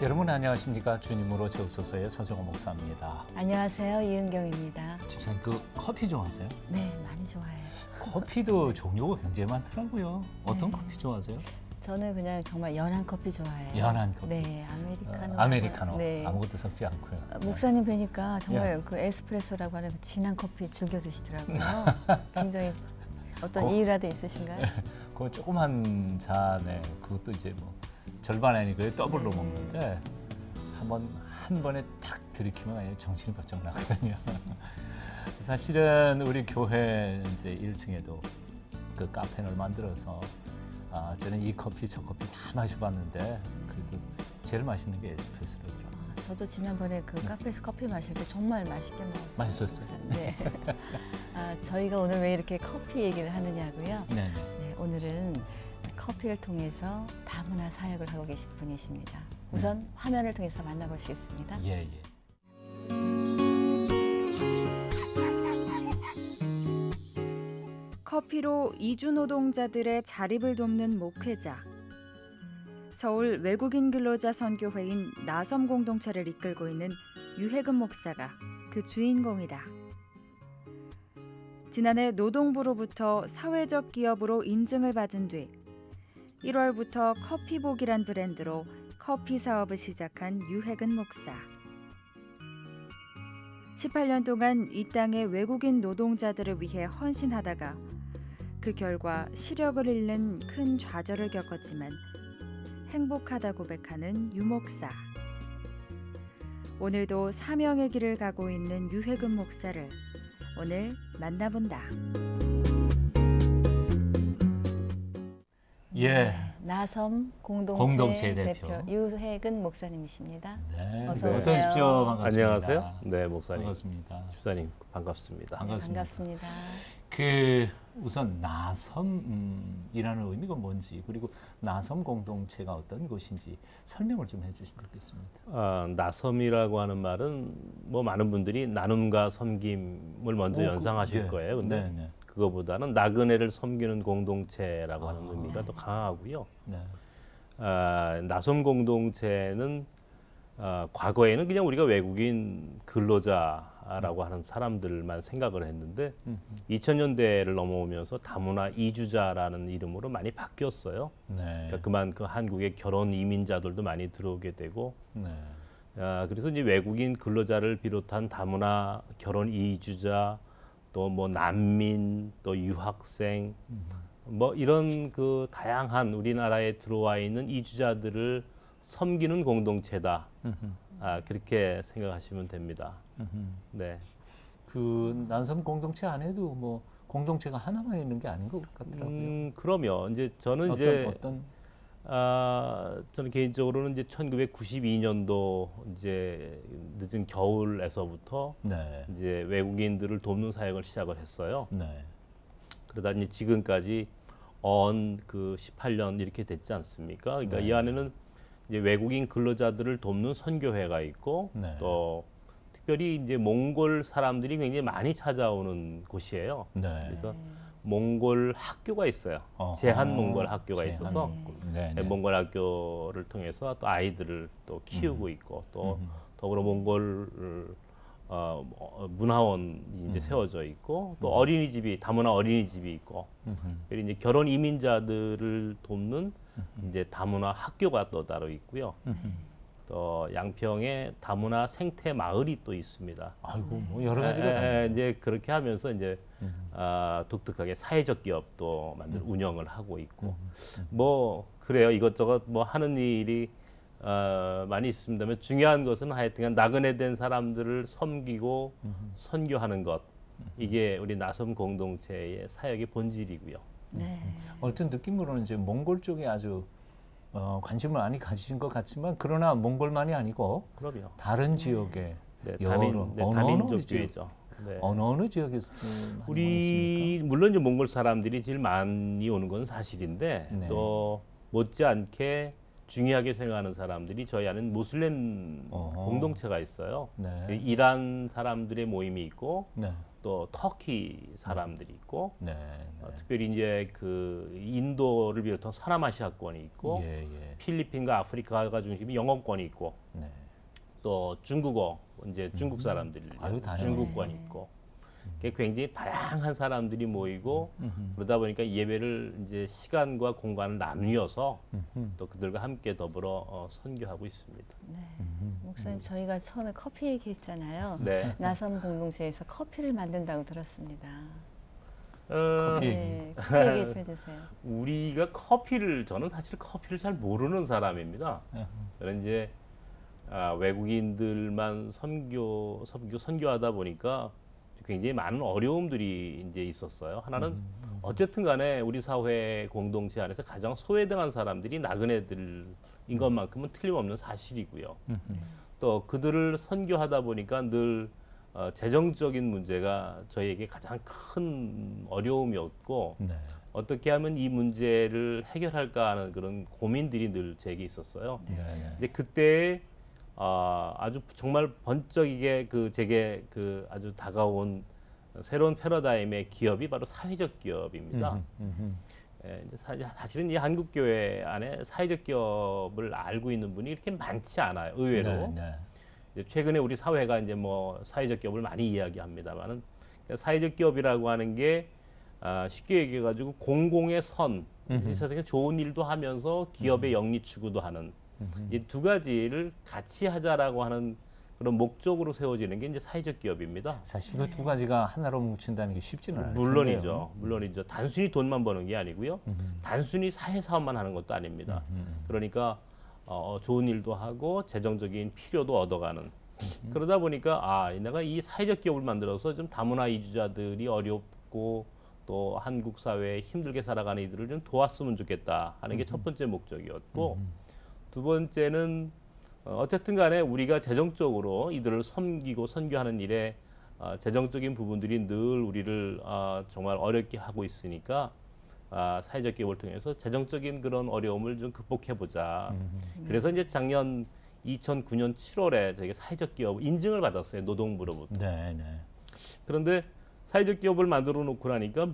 여러분 안녕하십니까? 주님으로 재우소서의 서정호 목사입니다. 안녕하세요. 이은경입니다. 집사님 커피 좋아하세요? 네, 많이 좋아해요. 커피도 종류가 굉장히 많더라고요. 어떤 네. 커피 좋아하세요? 저는 그냥 정말 연한 커피 좋아해요. 연한 커피. 네, 아메리카노. 아메리카노. 네. 아무것도 섞지 않고요. 목사님 뵈니까 정말 예. 그 에스프레소라고 하는 그 진한 커피 즐겨 드시더라고요. 굉장히 어떤 이유라도 있으신가요? 그 조그만 잔에 그것도 이제 뭐 절반 아니고요. 더블로 네. 먹는데 한 번에 탁 들이키면 아니 정신이 번쩍 나거든요. 사실은 우리 교회 이제 1층에도 그 카페를 만들어서 저는 이 커피 저 커피 다 마셔봤는데 그래도 제일 맛있는 게 에스프레소더라고요. 저도 지난번에 그 카페에서 커피 마실 때 정말 맛있게 먹었어요. 맛있었어요? 네. 저희가 오늘 왜 이렇게 커피 얘기를 하느냐고요? 네. 네, 오늘은 커피를 통해서 다문화 사역을 하고 계신 분이십니다. 우선 화면을 통해서 만나보시겠습니다. 예. 커피로 이주 노동자들의 자립을 돕는 목회자. 서울 외국인 근로자 선교회인 나섬 공동체를 이끌고 있는 유해근 목사가 그 주인공이다. 지난해 노동부로부터 사회적 기업으로 인증을 받은 뒤 1월부터 커피복이란 브랜드로 커피 사업을 시작한 유해근 목사. 18년 동안 이 땅의 외국인 노동자들을 위해 헌신하다가 그 결과 시력을 잃는 큰 좌절을 겪었지만 행복하다 고백하는 유 목사. 오늘도 사명의 길을 가고 있는 유해근 목사를 오늘 만나본다. 예. 나섬 공동체 대표 유해근 목사님이십니다. 네. 어서 어서 오세요. 오십시오. 반갑습니다. 안녕하세요. 네, 목사님. 반갑습니다. 집사님 반갑습니다. 반갑습니다. 우선 나섬이라는 의미가 뭔지 그리고 나섬 공동체가 어떤 곳인지 설명을 좀 해주시면 좋겠습니다. 나섬이라고 하는 말은 뭐 많은 분들이 나눔과 섬김을 먼저 연상하실 거예요. 근데 네. 그거보다는 나그네를 섬기는 공동체라고 하는 의미가 더 강하고요. 네. 나섬 공동체는 과거에는 그냥 우리가 외국인 근로자라고 하는 사람들만 생각을 했는데 2000년대를 넘어오면서 다문화 이주자라는 이름으로 많이 바뀌었어요. 네. 그러니까 그만큼 한국에 결혼 이민자들도 많이 들어오게 되고 네. 그래서 이제 외국인 근로자를 비롯한 다문화 결혼 이주자 또 뭐 난민 또 유학생 뭐 이런 그 다양한 우리나라에 들어와 있는 이주자들을 섬기는 공동체다. 그렇게 생각하시면 됩니다. 네. 그 나섬 공동체 안에도 뭐 공동체가 하나만 있는 게 아닌 것 같더라고요. 그러면 이제 저는 저는 개인적으로는 이제 1992년도 이제 늦은 겨울에서부터 네. 이제 외국인들을 돕는 사역을 시작을 했어요. 네. 그러다 이제 지금까지 그 18년 이렇게 됐지 않습니까? 그러니까 네. 이 안에는 이제 외국인 근로자들을 돕는 선교회가 있고 네. 또 특별히 이제 몽골 사람들이 굉장히 많이 찾아오는 곳이에요. 네. 그래서 몽골 학교가 있어요. 제한 몽골 학교가 있어서 네. 몽골 학교를 통해서 또 아이들을 또 키우고 있고 또 더불어 몽골 문화원이 이제 세워져 있고 또 어린이집이 다문화 어린이집이 있고 그리고 이제 결혼 이민자들을 돕는 이제 다문화 학교가 또 따로 있고요. 또 양평에 다문화 생태 마을이 또 있습니다. 아이고 뭐 여러 가지가 이제 그렇게 하면서 이제 독특하게 사회적 기업도 운영을 하고 있고 뭐 그래요. 이것저것 뭐 하는 일이 많이 있습니다만 중요한 것은 하여튼 나그네된 사람들을 섬기고 선교하는 것 이게 우리 나섬 공동체의 사역의 본질이고요. 네. 어떤 느낌으로는 이제 몽골 쪽에 아주 관심을 많이 가지신 것 같지만 그러나 몽골만이 아니고 그럼요. 다른 지역에 다민족주의죠. 네. 어느 지역에서 우리 물론 이제 몽골 사람들이 제일 많이 오는 건 사실인데 네. 또 못지않게 중요하게 생각하는 사람들이 저희 안에는 무슬림 공동체가 있어요. 네. 이란 사람들의 모임이 있고 네. 또 터키 사람들이 있고 네. 특별히 이제 그 인도를 비롯한 서남아시아권이 있고 예, 예. 필리핀과 아프리카가 중심이 영어권이 있고 네. 또 중국어 이제 중국 사람들이 아유, 다양하네. 중국권이 있고 그게 굉장히 다양한 사람들이 모이고 그러다 보니까 예배를 이제 시간과 공간을 나누어서 또 그들과 함께 더불어 선교하고 있습니다. 네. 목사님 저희가 처음에 커피 얘기했잖아요. 네. 나섬 공동체에서 커피를 만든다고 들었습니다. 커피. 네, 커피 얘기 좀 해주세요. 우리가 저는 사실 커피를 잘 모르는 사람입니다. 그런 이제 외국인들만 선교하다 보니까 굉장히 많은 어려움들이 이제 있었어요. 하나는 어쨌든 간에 우리 사회 공동체 안에서 가장 소외당한 사람들이 나그네들인 것만큼은 틀림없는 사실이고요. 또 그들을 선교하다 보니까 늘 재정적인 문제가 저희에게 가장 큰 어려움이었고 네. 어떻게 하면 이 문제를 해결할까 하는 그런 고민들이 늘 제게 있었어요. 네. 네. 근데 그때 아주 정말 번쩍이게 제게 아주 다가온 새로운 패러다임의 기업이 바로 사회적 기업입니다. 예, 이제 사실은 이 한국 교회 안에 사회적 기업을 알고 있는 분이 이렇게 많지 않아요. 의외로. 네, 네. 이제 최근에 우리 사회가 이제 뭐 사회적 기업을 많이 이야기합니다만은 사회적 기업이라고 하는 게 쉽게 얘기해가지고 공공의 선, 이 세상에 좋은 일도 하면서 기업의 영리 추구도 하는 이 두 가지를 같이 하자라고 하는 그런 목적으로 세워지는 게 이제 사회적 기업입니다. 사실 그 두 가지가 하나로 뭉친다는 게 쉽지는 않아요. 물론이죠. 단순히 돈만 버는 게 아니고요. 단순히 사회 사업만 하는 것도 아닙니다. 그러니까 좋은 일도 하고 재정적인 필요도 얻어가는. 그러다 보니까 내가 이 사회적 기업을 만들어서 좀 다문화 이주자들이 어렵고 또 한국 사회에 힘들게 살아가는 이들을 좀 도왔으면 좋겠다 하는 게 첫 번째 목적이었고 두 번째는 어쨌든 간에 우리가 재정적으로 이들을 섬기고 선교하는 일에 재정적인 부분들이 늘 우리를 정말 어렵게 하고 있으니까 사회적 기업을 통해서 재정적인 그런 어려움을 좀 극복해보자. 그래서 이제 작년 2009년 7월에 저희가 사회적 기업 인증을 받았어요. 노동부로부터. 네, 네. 그런데 사회적 기업을 만들어 놓고 나니까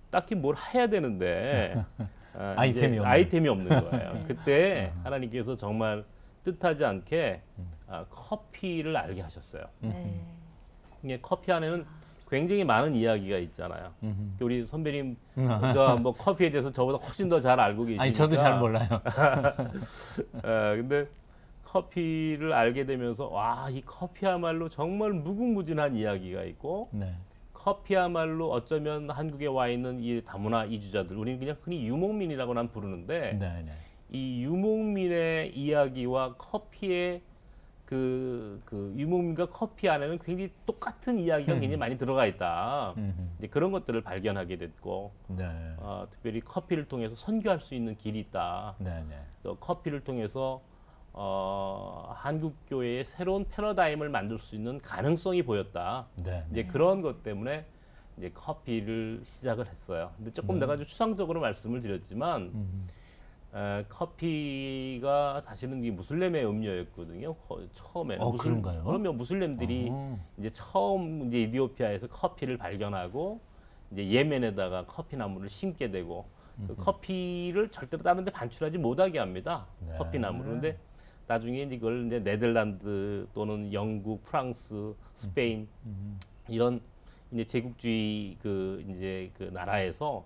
딱히 뭘 해야 되는데 아이템이 없는 거예요. 그때 하나님께서 정말 뜻하지 않게 커피를 알게 하셨어요. 이게 커피 안에는 굉장히 많은 이야기가 있잖아요. 우리 선배님 뭐 커피에 대해서 저보다 훨씬 더 잘 알고 계시니까. 아니 저도 잘 몰라요. 근데 커피를 알게 되면서 이 커피야말로 정말 무궁무진한 이야기가 있고 네. 커피야말로 어쩌면 한국에 와 있는 이 다문화 이주자들, 우리는 그냥 흔히 유목민이라고 난 부르는데 네, 네. 이 유목민의 이야기와 커피의 그 유목민과 커피 안에는 굉장히 똑같은 이야기가 굉장히 많이 들어가 있다. 이제 그런 것들을 발견하게 됐고, 네. 특별히 커피를 통해서 선교할 수 있는 길이 있다. 네, 네. 또 커피를 통해서 한국 교회의 새로운 패러다임을 만들 수 있는 가능성이 보였다. 네. 이제 그런 것 때문에 이제 커피를 시작을 했어요. 근데 조금 내가 좀 추상적으로 말씀을 드렸지만 커피가 사실은 이 무슬림의 음료였거든요. 처음에는. 그런가요? 그러면 무슬림들이 이제 처음 이제 이디오피아에서 커피를 발견하고 이제 예멘에다가 커피 나무를 심게 되고 그 커피를 절대로 다른 데 반출하지 못하게 합니다. 네. 커피 나무를. 근데 나중에 이걸 이제 네덜란드 또는 영국, 프랑스, 스페인 이런 이제 제국주의 그 나라에서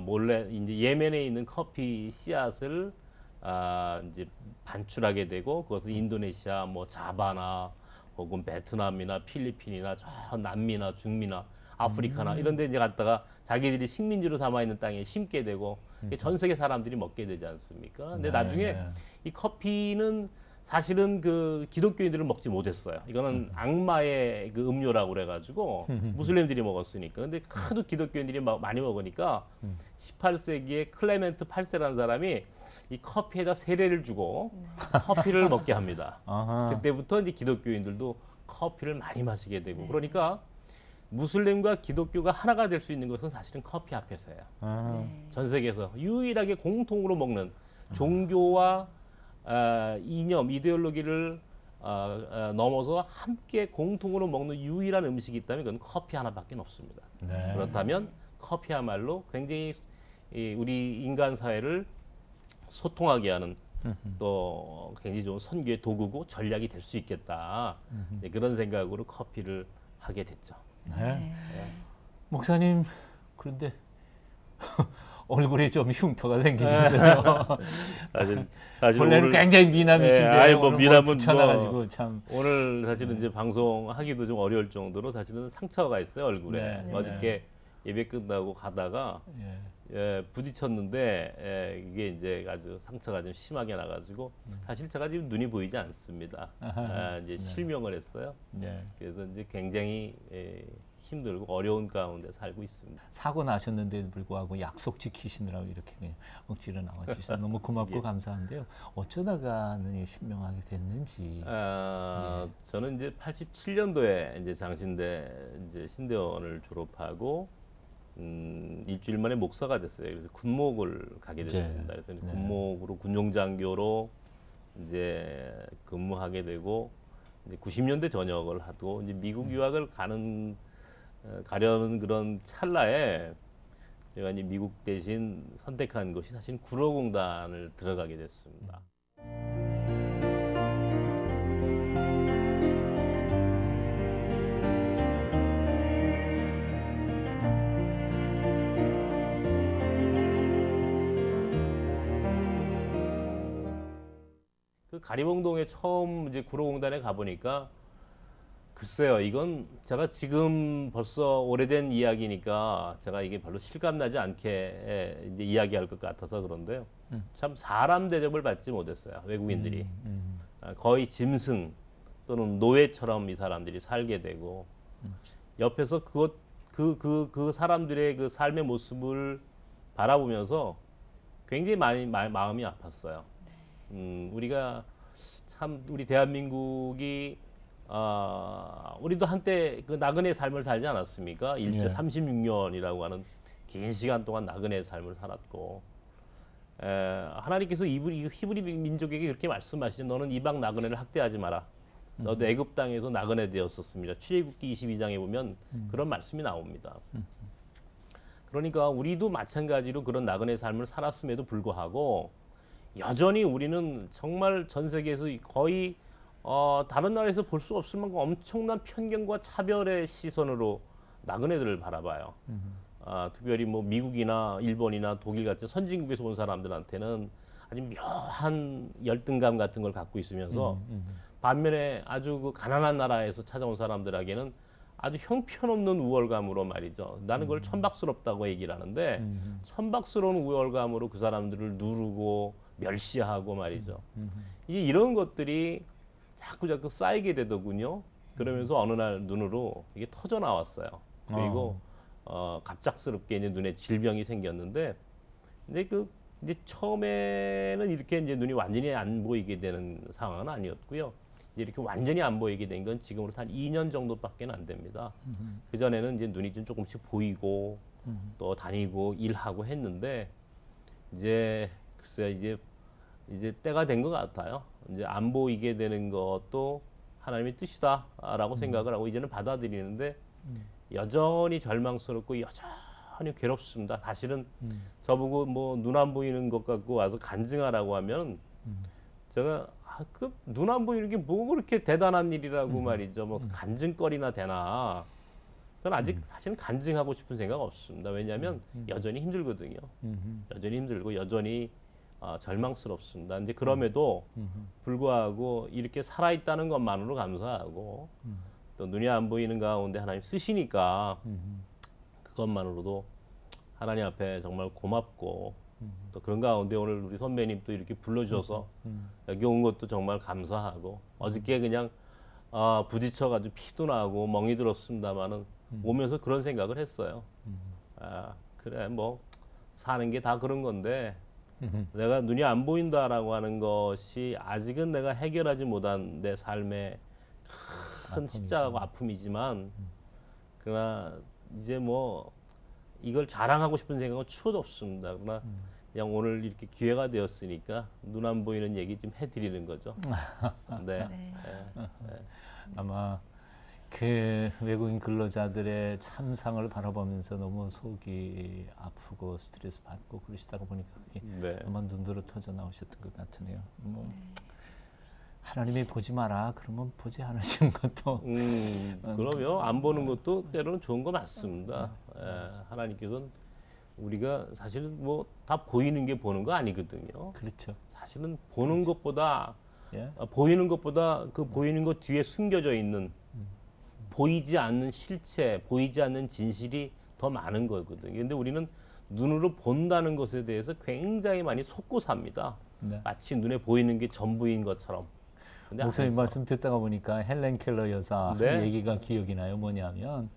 몰래 이제 예멘에 있는 커피 씨앗을 이제 반출하게 되고 그것을 인도네시아, 뭐 자바나 혹은 베트남이나 필리핀이나 저 남미나 중미나 아프리카나 이런 데 이제 갔다가 자기들이 식민지로 삼아 있는 땅에 심게 되고 전 세계 사람들이 먹게 되지 않습니까? 근데 나중에 이 커피는 사실은 그 기독교인들은 먹지 못했어요. 이거는 악마의 그 음료라고 그래가지고 무슬림들이 먹었으니까. 근데 하도 기독교인들이 많이 먹으니까 18세기에 클레멘트 8세라는 사람이 이 커피에다 세례를 주고 커피를 먹게 합니다. 그때부터 이제 기독교인들도 커피를 많이 마시게 되고 그러니까 무슬림과 기독교가 하나가 될 수 있는 것은 사실은 커피 앞에서예요. 전 세계에서 유일하게 공통으로 먹는 종교와 이념, 이데올로기를 넘어서 함께 공통으로 먹는 유일한 음식이 있다면 그건 커피 하나밖에 없습니다. 네. 그렇다면 커피야말로 굉장히 우리 인간 사회를 소통하게 하는 또 굉장히 좋은 선교의 도구고 전략이 될 수 있겠다. 그런 생각으로 커피를 하게 됐죠. 네. 목사님 그런데 얼굴이 좀 흉터가 생기셨어요. 사실 원래는 굉장히 미남이신데 뭐 오늘 미남은 붙여놔가지고 참 오늘 사실은 이제 방송하기도 좀 어려울 정도로 사실은 상처가 있어요 얼굴에. 네. 어저께 예배 끝나고 가다가 부딪혔는데 이게 이제 아주 상처가 좀 심하게 나가지고 사실 제가 지금 눈이 보이지 않습니다. 이제 실명을 했어요. 네. 그래서 이제 굉장히 힘들고 어려운 가운데 살고 있습니다. 사고 나셨는데도 불구하고 약속 지키시느라고 이렇게 그냥 억지로 나와주셔서 너무 고맙고 감사한데요. 어쩌다가는 실명하게 됐는지. 저는 이제 87년도에 이제 장신대 이제 신대원을 졸업하고 일주일 만에 목사가 됐어요. 그래서 군목을 가게 됐습니다. 그래서 군목으로 군용장교로 이제 근무하게 되고 이제 90년대 전역을 하고 이제 미국 유학을 가려는 그런 찰나에 제가 이제 미국 대신 선택한 것이 사실 구로공단을 들어가게 됐습니다. 그 가리봉동에 처음 이제 구로공단에 가보니까 글쎄요, 이건 제가 지금 벌써 오래된 이야기니까 제가 이게 별로 실감나지 않게 이제 이야기할 것 같아서 그런데요. 참 사람 대접을 받지 못했어요, 외국인들이. 거의 짐승 또는 노예처럼 이 사람들이 살게 되고 옆에서 그 사람들의 그 삶의 모습을 바라보면서 굉장히 많이 마음이 아팠어요. 우리가 참 우리 대한민국이 우리도 한때 그 나그네 삶을 살지 않았습니까? 일제 36년이라고 하는 긴 시간 동안 나그네 삶을 살았고 하나님께서 히브리 민족에게 그렇게 말씀하시죠. 너는 이방 나그네를 학대하지 마라. 너도 애굽 땅에서 나그네 되었었습니다. 출애굽기 22장에 보면 그런 말씀이 나옵니다. 그러니까 우리도 마찬가지로 그런 나그네 삶을 살았음에도 불구하고 여전히 우리는 정말 전 세계에서 거의 다른 나라에서 볼 수 없을 만큼 엄청난 편견과 차별의 시선으로 나그네들을 바라봐요. 특별히 뭐 미국이나 일본이나 독일 같은 선진국에서 온 사람들한테는 아주 묘한 열등감 같은 걸 갖고 있으면서 반면에 아주 그 가난한 나라에서 찾아온 사람들에게는 아주 형편없는 우월감으로 말이죠. 나는 그걸 천박스럽다고 얘기를 하는데 천박스러운 우월감으로 그 사람들을 누르고 멸시하고 말이죠. 이제 이런 것들이 자꾸 쌓이게 되더군요. 그러면서 어느 날 눈으로 이게 터져 나왔어요. 그리고 갑작스럽게 이제 눈에 질병이 생겼는데, 근데 이제 처음에는 이렇게 이제 눈이 완전히 안 보이게 되는 상황은 아니었고요. 이렇게 완전히 안 보이게 된 건 지금으로부터 한 2년 정도밖에 안 됩니다. 그 전에는 이제 눈이 좀 조금씩 보이고 또 다니고 일하고 했는데 이제 글쎄요, 이제 때가 된 것 같아요. 이제 안 보이게 되는 것도 하나님의 뜻이다라고 생각을 하고 이제는 받아들이는데 여전히 절망스럽고 여전히 괴롭습니다. 사실은 저보고 뭐 눈 안 보이는 것 갖고 와서 간증하라고 하면 제가 그 눈 안 보이는 게 뭐 그렇게 대단한 일이라고 말이죠. 뭐 간증거리나 되나. 저는 아직 사실은 간증하고 싶은 생각 없습니다. 왜냐하면 여전히 힘들거든요. 여전히 힘들고 여전히 절망스럽습니다. 근데 그럼에도 불구하고 이렇게 살아있다는 것만으로 감사하고 또 눈이 안 보이는 가운데 하나님 쓰시니까 그것만으로도 하나님 앞에 정말 고맙고 또 그런 가운데 오늘 우리 선배님 또 이렇게 불러주셔서 여기 온 것도 정말 감사하고 어저께 그냥 부딪혀가지고 피도 나고 멍이 들었습니다마는 오면서 그런 생각을 했어요. 그래 뭐 사는 게 다 그런 건데 내가 눈이 안 보인다라고 하는 것이 아직은 내가 해결하지 못한 내 삶의 큰 십자가고 아픔이지만 그러나 이제 뭐 이걸 자랑하고 싶은 생각은 추호도 없습니다. 그러나 그냥 오늘 이렇게 기회가 되었으니까 눈 안 보이는 얘기 좀 해드리는 거죠. 네. 네. 아마 그 외국인 근로자들의 참상을 바라보면서 너무 속이 아프고 스트레스 받고 그러시다가 보니까 그게 네. 아마 눈으로 터져 나오셨던 것 같으네요. 뭐 하나님이 보지 마라 그러면 보지 않으시는 것도 그러면 안 보는 것도 때로는 좋은 거 맞습니다. 하나님께서는 우리가 사실은 뭐 다 보이는 게 보는 거 아니거든요. 그렇죠. 사실은 보는 것보다 예? 보이는 것보다 그 보이는 것 뒤에 숨겨져 있는 보이지 않는 실체, 보이지 않는 진실이 더 많은 거거든요. 근데 우리는 눈으로 본다는 것에 대해서 굉장히 많이 속고 삽니다. 네. 마치 눈에 보이는 게 전부인 것처럼. 근데 목사님 아니죠. 말씀 듣다가 보니까 헬렌 켈러 여사 네. 한 얘기가 기억이 나요. 뭐냐면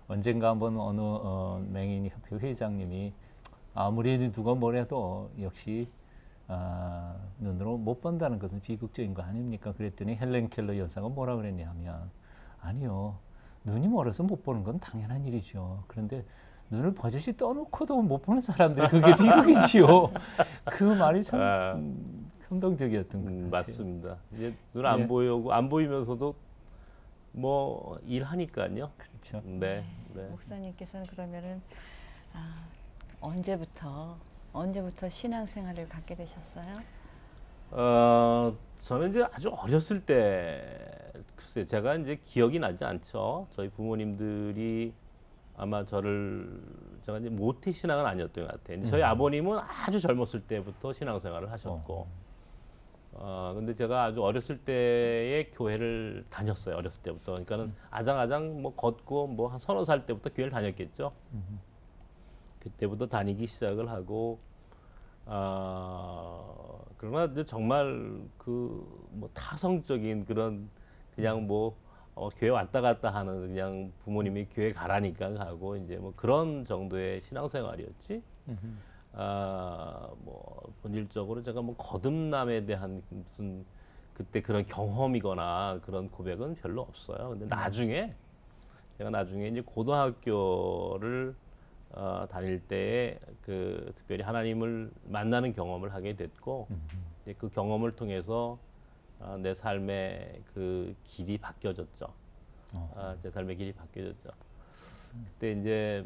언젠가 한번 어느 맹인 협회 회장님이 아무리 누가 뭐래도 역시 눈으로 못 본다는 것은 비극적인 거 아닙니까? 그랬더니 헬렌 켈러 여사가 뭐라 그랬냐면 아니요. 눈이 멀어서 못 보는 건 당연한 일이죠. 그런데 눈을 버젓이 떠놓고도 못 보는 사람들이 그게 비극이지요. 그 말이 참 감동적이었던 것 같아요. 맞습니다. 이제 눈 안 보이고 안 보이면서도 뭐 일하니까요. 그렇죠. 네. 네. 목사님께서는 그러면은 언제부터 신앙생활을 갖게 되셨어요? 저는 이제 아주 어렸을 때 글쎄 제가 이제 기억이 나지 않죠. 저희 부모님들이 아마 제가 이제 모태 신앙은 아니었던 것 같아요. 저희 아버님은 아주 젊었을 때부터 신앙생활을 하셨고, 근데 제가 아주 어렸을 때에 교회를 다녔어요. 어렸을 때부터. 그러니까는 아장아장 뭐 걷고 뭐 한 30살 때부터 교회를 다녔겠죠. 그때부터 다니기 시작을 하고, 그러나 이제 정말 그 뭐 타성적인 그런 그냥 뭐 교회 왔다 갔다 하는 그냥 부모님이 교회 가라니까 가고 이제 뭐 그런 정도의 신앙생활이었지. 뭐 본질적으로 제가 뭐 거듭남에 대한 무슨 그때 그런 경험이거나 그런 고백은 별로 없어요. 근데 제가 나중에 이제 고등학교를 다닐 때에 그 특별히 하나님을 만나는 경험을 하게 됐고 이제 그 경험을 통해서 내 삶의 그 길이 바뀌어졌죠. 제 삶의 길이 바뀌어졌죠. 그때 이제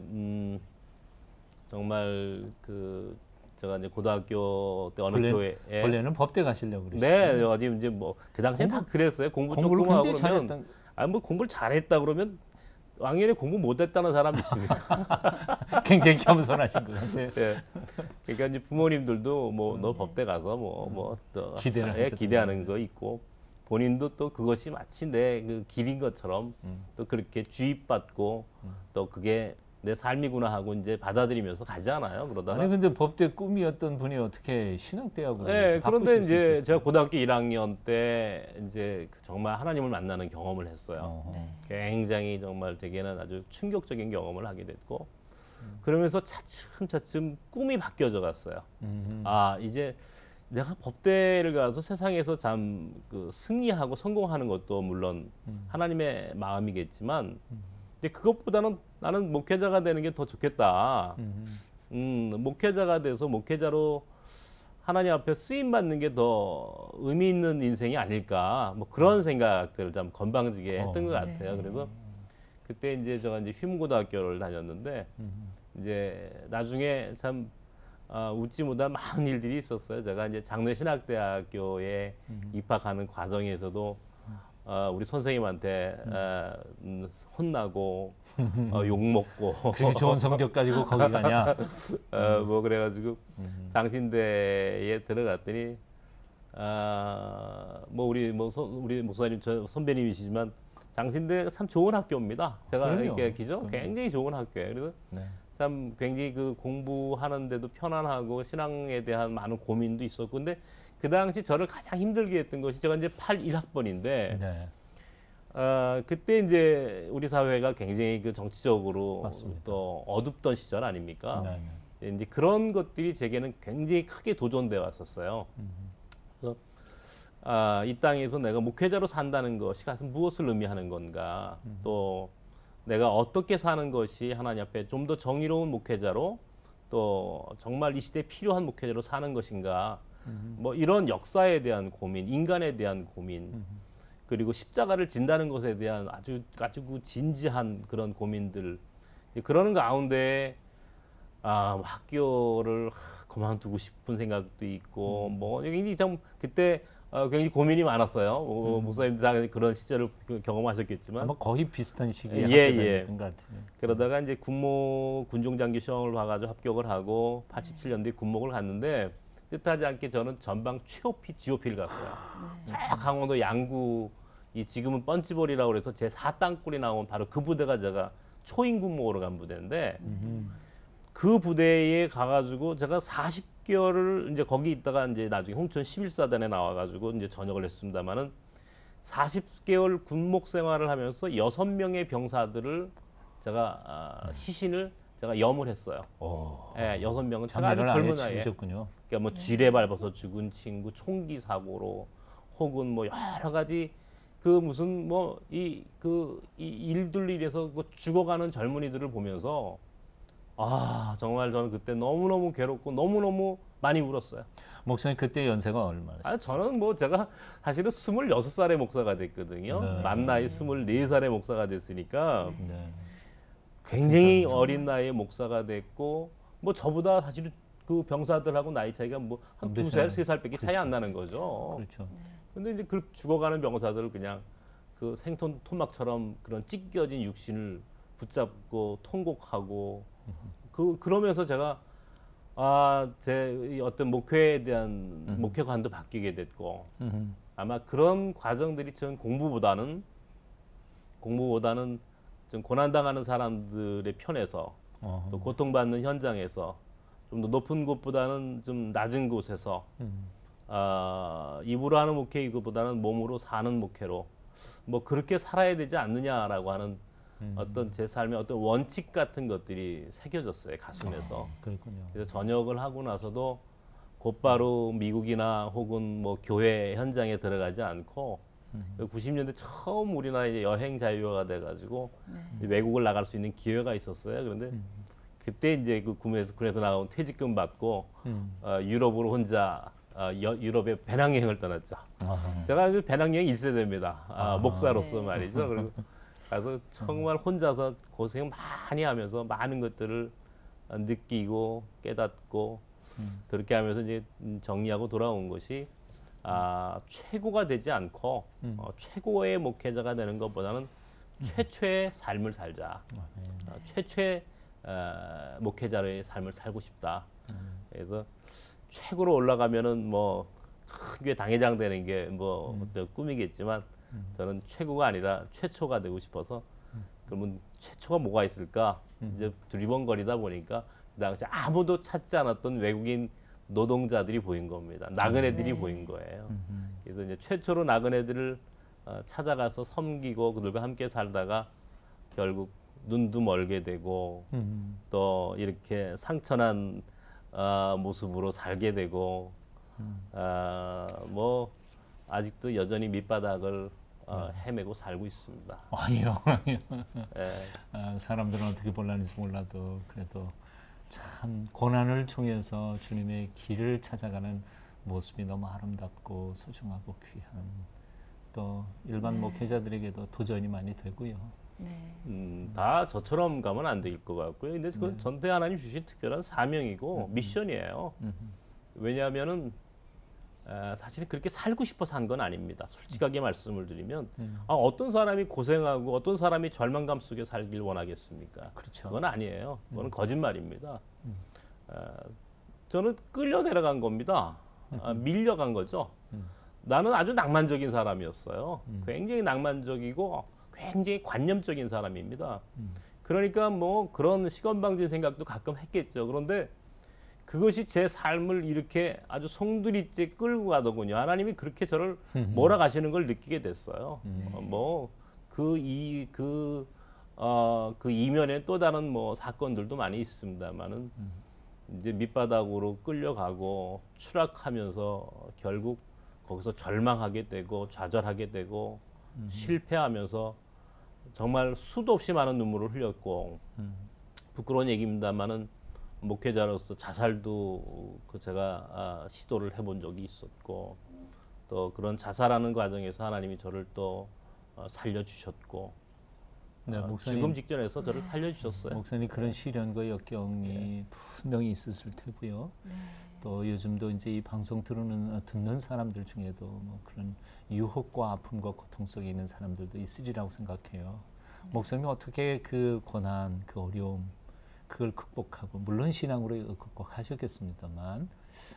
정말 그 제가 이제 고등학교 때 어느 교회에 원래는 법대 가시려고 그러시죠. 네, 어디 이제 뭐 그 당시엔 다 그랬어요. 공부를 조금 하고 그러면 뭐 공부를 잘했다 그러면 왕년에 공부 못했다는 사람이 있습니다. 굉장히 겸손하신 것 같아요. 네. 그러니까 이제 부모님들도 뭐 너 법대 가서 또 기대하는 거 있고 본인도 또 그것이 마치 내 그 길인 것처럼 또 그렇게 주입받고 또 그게 내 삶이구나 하고 이제 받아들이면서 가잖아요. 그러다가 아니 근데 법대 꿈이었던 분이 어떻게 신학대학으로 네, 그런데 바꾸실 수 이제 있었어요? 제가 고등학교 1학년 때 이제 정말 하나님을 만나는 경험을 했어요. 굉장히 정말 되게는 아주 충격적인 경험을 하게 됐고 그러면서 차츰차츰 꿈이 바뀌어져 갔어요. 이제 내가 법대를 가서 세상에서 참 그 승리하고 성공하는 것도 물론 하나님의 마음이겠지만 근데 그것보다는 나는 목회자가 되는 게 더 좋겠다. 목회자가 돼서 목회자로 하나님 앞에 쓰임 받는 게 더 의미 있는 인생이 아닐까. 뭐 그런 생각들을 참 건방지게 했던 것 같아요. 그래서 그때 이제 제가 이제 휘문고등학교를 다녔는데 이제 나중에 참 웃지 못할 많은 일들이 있었어요. 제가 이제 장로신학대학교에 입학하는 과정에서도 우리 선생님한테 혼나고 욕 먹고 그렇게 좋은 성적 가지고 거기 가냐? 뭐 그래가지고 장신대에 들어갔더니 뭐 우리 목사님 저 선배님이시지만 장신대 참 좋은 학교입니다. 제가 이렇게 기죠 굉장히 좋은 학교예요. 그래서 참 굉장히 그 공부하는데도 편안하고 신앙에 대한 많은 고민도 있었고 근데 그 당시 저를 가장 힘들게 했던 것이 제가 이제 81학번인데 그때 이제 우리 사회가 굉장히 그 정치적으로 맞습니다. 또 어둡던 시절 아닙니까? 네. 이제 그런 것들이 제게는 굉장히 크게 도전돼 왔었어요. 그래서 이 땅에서 내가 목회자로 산다는 것이 가슴 무엇을 의미하는 건가? 또 내가 어떻게 사는 것이 하나님 앞에 좀 더 정의로운 목회자로 또 정말 이 시대에 필요한 목회자로 사는 것인가 뭐 이런 역사에 대한 고민, 인간에 대한 고민 그리고 십자가를 진다는 것에 대한 아주 진지한 그런 고민들 그러는 가운데 학교를 그만두고 싶은 생각도 있고 뭐 여기 좀 그때 굉장히 고민이 많았어요. 목사님도 다 그런 시절을 경험하셨겠지만 아마 거의 비슷한 시기에 예, 학교 예. 다녔던 것 같아요. 그러다가 이제 군종장교 시험을 봐가지고 합격을 하고 87년도에 군목을 갔는데 뜻하지 않게 저는 전방 최호피 GOP를 갔어요. 저 강원도 양구 이 지금은 뻔찌볼이라고 그래서 제 4땅굴이 나온 바로 그 부대가 제가 초임 군목으로 간 부대인데 그 부대에 가가지고 제가 40개월을 이제 거기 있다가 이제 나중에 홍천 11사단에 나와가지고 이제 전역을 했습니다만은 40개월 군목 생활을 하면서 6명의 병사들을 제가 시신을 제가 염을 했어요. 예, 6명은 제가 아주 젊은 나이에. 죽으셨군요. 그러니까 뭐 쥐레 밟아서 죽은 친구, 총기 사고로 혹은 뭐 여러 가지 그 무슨 뭐 이 일들 일에서 그 죽어가는 젊은이들을 보면서 정말 저는 그때 너무너무 괴롭고 너무너무 많이 울었어요. 목사님 그때 연세가 얼마나? 저는 뭐 제가 사실은 26살의 목사가 됐거든요. 네. 만 나이 24살의 목사가 됐으니까 네. 굉장히 어린 나이에 목사가 됐고 뭐 저보다 사실은 그 병사들하고 나이 차이가 뭐 한 몇 2살, 살? 3살밖에 차이 안 나는 거죠. 그렇죠. 근데 이제 그 죽어가는 병사들을 그냥 그 생존 토막처럼 그런 찢겨진 육신을 붙잡고 통곡하고 그러면서 제가 제 어떤 목회에 대한 목회관도 바뀌게 됐고 아마 그런 과정들이 전 공부보다는 좀 고난당하는 사람들의 편에서 또 고통받는 현장에서 좀 더 높은 곳보다는 좀 낮은 곳에서 입으로 하는 목회 이거보다는 몸으로 사는 목회로 뭐 그렇게 살아야 되지 않느냐라고 하는 어떤 제 삶의 어떤 원칙 같은 것들이 새겨졌어요 가슴에서. 그렇군요. 그래서 전역을 하고 나서도 곧바로 미국이나 혹은 뭐 교회 현장에 들어가지 않고 90년대 처음 우리나라 이제 여행 자유화가 돼가지고 외국을 나갈 수 있는 기회가 있었어요. 그런데 그때 이제 그 군에서 나온 퇴직금 받고 유럽으로 혼자 유럽의 배낭여행을 떠났죠. 제가 배낭여행 1세대입니다. 목사로서 말이죠. 그리고 가서 정말 혼자서 고생 많이 하면서 많은 것들을 느끼고 깨닫고 그렇게 하면서 이제 정리하고 돌아온 것이 최고가 되지 않고 최고의 목회자가 되는 것보다는 최초의 삶을 살자. 최초의 목회자의 삶을 살고 싶다. 그래서 최고로 올라가면은 뭐 크게 당회장 되는 게 뭐 어떤 꿈이겠지만 저는 최고가 아니라 최초가 되고 싶어서 그러면 최초가 뭐가 있을까? 이제 두리번거리다 보니까 그 당시 아무도 찾지 않았던 외국인 노동자들이 보인 겁니다. 나그네들이 보인 거예요. 그래서 이제 최초로 나그네들을 찾아가서 섬기고 그들과 함께 살다가 결국 눈도 멀게 되고 또 이렇게 상처난 모습으로 살게 되고 뭐 아직도 여전히 밑바닥을 헤매고 살고 있습니다. 아니요. 사람들은 어떻게 볼라는지 몰라도 그래도 참 고난을 통해서 주님의 길을 찾아가는 모습이 너무 아름답고 소중하고 귀한 또 일반 목회자들에게도 도전이 많이 되고요. 다 저처럼 가면 안 될 것 같고요. 근데 그건 전대 하나님 주신 특별한 사명이고 미션이에요. 왜냐하면은 사실 그렇게 살고 싶어서 한 건 아닙니다. 솔직하게 말씀을 드리면 어떤 사람이 고생하고 어떤 사람이 절망감 속에 살길 원하겠습니까? 그렇죠. 그건 아니에요. 그건 거짓말입니다. 저는 끌려 내려간 겁니다. 밀려간 거죠. 나는 아주 낭만적인 사람이었어요. 굉장히 낭만적이고 굉장히 관념적인 사람입니다. 그러니까 뭐 그런 시건방진 생각도 가끔 했겠죠. 그런데 그것이 제 삶을 이렇게 아주 송두리째 끌고 가더군요. 하나님이 그렇게 저를 몰아가시는 걸 느끼게 됐어요. 뭐 그 이면에 또 다른 뭐 사건들도 많이 있습니다만은 이제 밑바닥으로 끌려가고 추락하면서 결국 거기서 절망하게 되고 좌절하게 되고 실패하면서 정말 수도 없이 많은 눈물을 흘렸고 부끄러운 얘기입니다만은 목회자로서 자살도 그 제가 시도를 해본 적이 있었고 또 그런 자살하는 과정에서 하나님이 저를 또 살려주셨고 네, 죽음 직전에서 저를 살려주셨어요. 목사님 그런 시련과 역경이 분명히 있었을 테고요. 네. 또 요즘도 이제 이 방송 듣는 사람들 중에도 뭐 그런 유혹과 아픔과 고통 속에 있는 사람들도 있으리라고 생각해요. 목사님이 어떻게 그 고난, 그 어려움 그걸 극복하고 물론 신앙으로 극복하셨겠습니다만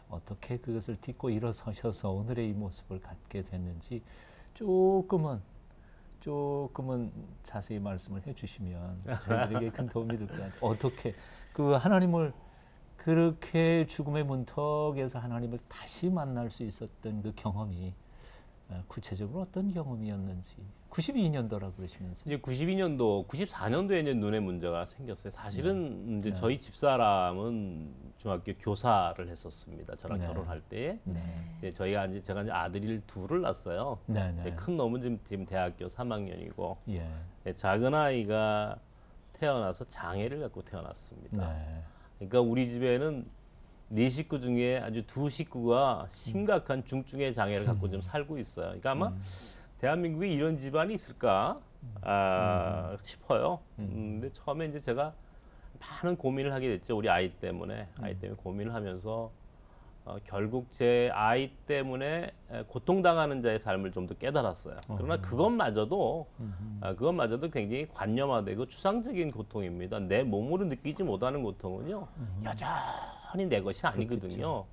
어떻게 그것을 딛고 일어서셔서 오늘의 이 모습을 갖게 됐는지 조금은 자세히 말씀을 해주시면 저희들에게 큰 도움이 될 것 같아요. 어떻게 그 하나님을 그렇게 죽음의 문턱에서 하나님을 다시 만날 수 있었던 그 경험이 구체적으로 어떤 경험이었는지 92년도라 그러시면서 이제 92년도, 94년도에 이제 눈에 문제가 생겼어요. 사실은 이제 저희 집사람은 중학교 교사를 했었습니다. 저랑 결혼할 때. 이제 제가 이제 아들을 둘을 낳았어요. 큰 놈은 지금 대학교 3학년이고 작은 아이가 태어나서 장애를 갖고 태어났습니다. 그러니까 우리 집에는 4식구 중에 아주 2식구가 심각한 중증의 장애를 갖고 좀 살고 있어요. 그러니까 아마 대한민국에 이런 집안이 있을까 싶어요. 근데 처음에 이제 제가 많은 고민을 하게 됐죠. 우리 아이 때문에 고민을 하면서 결국 제 아이 때문에 고통당하는 자의 삶을 좀 더 깨달았어요. 그러나 그것마저도 굉장히 관념화되고 추상적인 고통입니다. 내 몸으로 느끼지 못하는 고통은요 여전히 내 것이 아니거든요.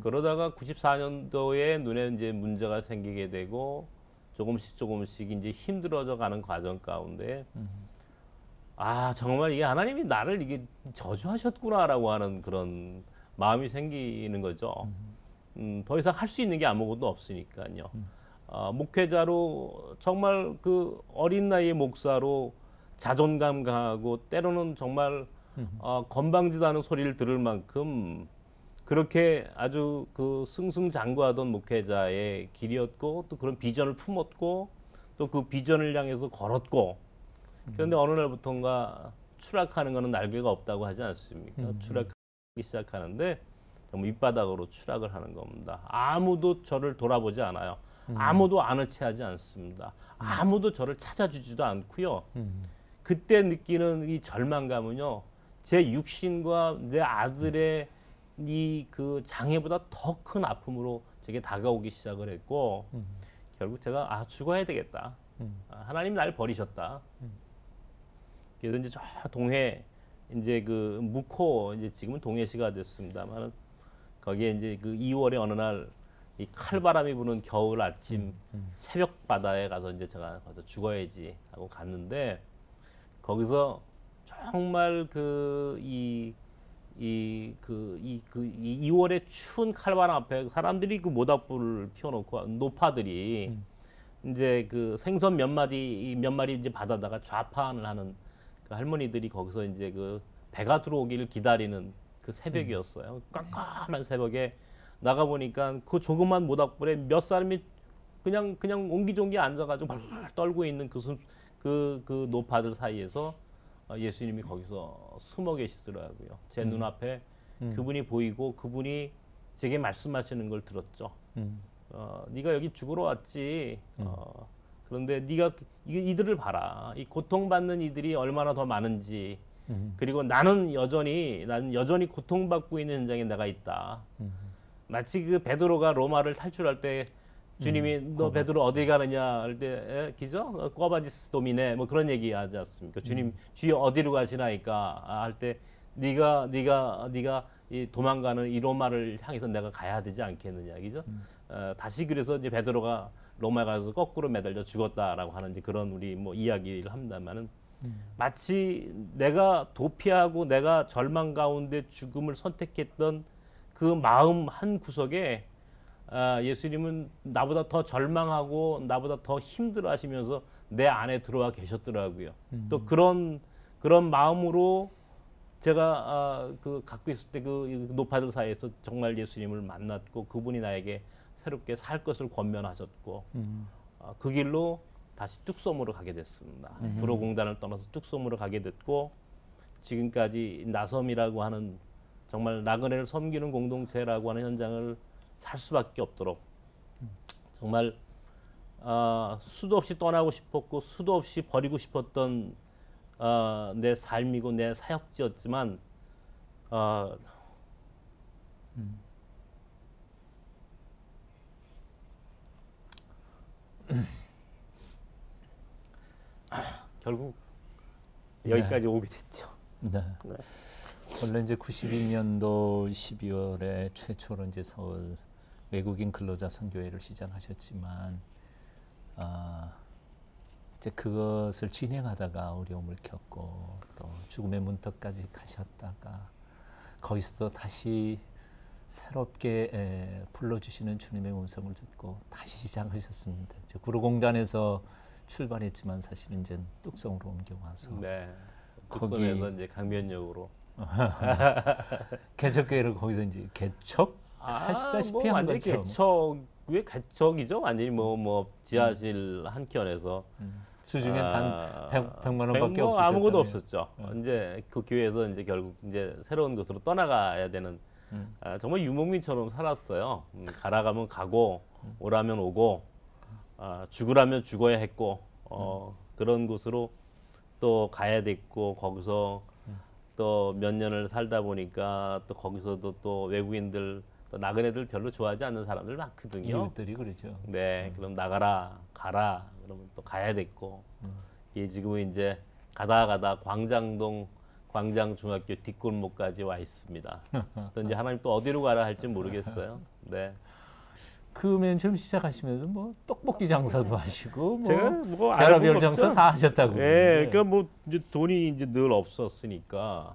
그러다가 94년도에 눈에 이제 문제가 생기게 되고 조금씩 이제 힘들어져 가는 과정 가운데 정말 이게 하나님이 나를 이게 저주하셨구나라고 하는 그런 마음이 생기는 거죠. 더 이상 할 수 있는 게 아무것도 없으니까요. 목회자로 정말 그 어린 나이의 목사로 자존감 강하고 때로는 정말 건방지다는 소리를 들을 만큼 그렇게 아주 그 승승장구하던 목회자의 길이었고 또 그런 비전을 품었고 또 그 비전을 향해서 걸었고 그런데 어느 날부터인가 추락하는 것은 날개가 없다고 하지 않습니까? 추락하기 시작하는데 정말 밑바닥으로 추락을 하는 겁니다. 아무도 저를 돌아보지 않아요. 아무도 아는 체 하지 않습니다. 아무도 저를 찾아주지도 않고요. 그때 느끼는 이 절망감은요. 제 육신과 내 아들의 이 그 장애보다 더 큰 아픔으로 제게 다가오기 시작을 했고 결국 제가 죽어야 되겠다. 하나님 날 버리셨다. 그래서 이제 저 동해 이제 그 묵호 이제 지금은 동해시가 됐습니다만 거기에 이제 그 2월에 어느 날 이 칼바람이 부는 겨울 아침 새벽 바다에 가서 이제 제가 가서 죽어야지 하고 갔는데 거기서 정말 그 2월의 추운 칼바람 앞에 사람들이 그 모닥불을 피워놓고 노파들이 이제 그 생선 몇 마리 이제 받아다가 좌판을 하는 그 할머니들이 거기서 이제 그 배가 들어오기를 기다리는 그 새벽이었어요. 깜깜한 새벽에 나가 보니까 그 조그만 모닥불에 몇 사람이 그냥 옹기종기 앉아가지고 발발 떨고 있는 그 노파들 사이에서 예수님이 거기서 숨어 계시더라고요. 제 눈앞에 그분이 보이고 그분이 제게 말씀하시는 걸 들었죠. 네가 여기 죽으러 왔지. 그런데 네가 이들을 봐라. 이 고통받는 이들이 얼마나 더 많은지. 그리고 나는 여전히 고통받고 있는 현장에 내가 있다. 마치 그 베드로가 로마를 탈출할 때 주님이 너 베드로 어디 가느냐 할 때 기죠? 꿔바디스 도미네 뭐 그런 얘기 하지 않습니까? 주님 주여 어디로 가시나이까 할 때 네가 이 도망가는 이 로마를 향해서 내가 가야 되지 않겠느냐 기죠? 다시 그래서 이제 베드로가 로마에 가서 거꾸로 매달려 죽었다라고 하는 이제 그런 우리 뭐 이야기를 합니다만은 마치 내가 도피하고 내가 절망 가운데 죽음을 선택했던 그 마음 한 구석에 예수님은 나보다 더 절망하고 나보다 더 힘들어하시면서 내 안에 들어와 계셨더라고요. 또 그런 마음으로 제가 그 갖고 있을 때 그 노파들 사이에서 정말 예수님을 만났고 그분이 나에게 새롭게 살 것을 권면하셨고 그 길로 다시 뚝섬으로 가게 됐습니다. 불호공단을 떠나서 뚝섬으로 가게 됐고 지금까지 나섬이라고 하는 정말 나그네를 섬기는 공동체라고 하는 현장을 살 수밖에 없도록 정말 수도 없이 떠나고 싶었고 수도 없이 버리고 싶었던 내 삶이고 내 사역지였지만 결국 여기까지 오게 됐죠. 네. 원래 이제 92년도 12월에 최초로 이제 서울 외국인 근로자 선교회를 시작하셨지만 이제 그것을 진행하다가 어려움을 겪고 또 죽음의 문턱까지 가셨다가 거기서도 다시 새롭게 불러주시는 주님의 음성을 듣고 다시 시작하셨습니다. 구로공단에서 출발했지만 사실은 이제 뚝섬으로 옮겨와서 네. 뚝섬에서 이제 강변역으로 개척교회를 거기서 이제 개척하시다시피 한 완전히 거죠. 왜 개척이죠? 완전히 뭐 지하실 한 켠에서 수중에 단 100만 원밖에 없으셨다며. 아무것도 없었죠. 이제 그 교회에서 이제 결국 이제 새로운 곳으로 떠나가야 되는 정말 유목민처럼 살았어요. 가라가면 가고 오라면 오고 죽으라면 죽어야 했고 그런 곳으로 또 가야 됐고 거기서 또 몇 년을 살다 보니까 또 거기서도 또 외국인들 또 나그네들 별로 좋아하지 않는 사람들 많거든요. 이웃들이 그러죠. 네, 그럼 나가라, 가라. 그러면 또 가야 됐고. 예, 지금은 이제 가다 광장동 광장중학교 뒷골목까지 와 있습니다. 또 이제 하나님 또 어디로 가라 할지 모르겠어요. 네. 그 맨 처음 시작하시면서 뭐 떡볶이 장사도 하시고 뭐 제가 뭐 별의별 장사 다 하셨다고. 네, 그러니까 뭐 이제 돈이 이제 늘 없었으니까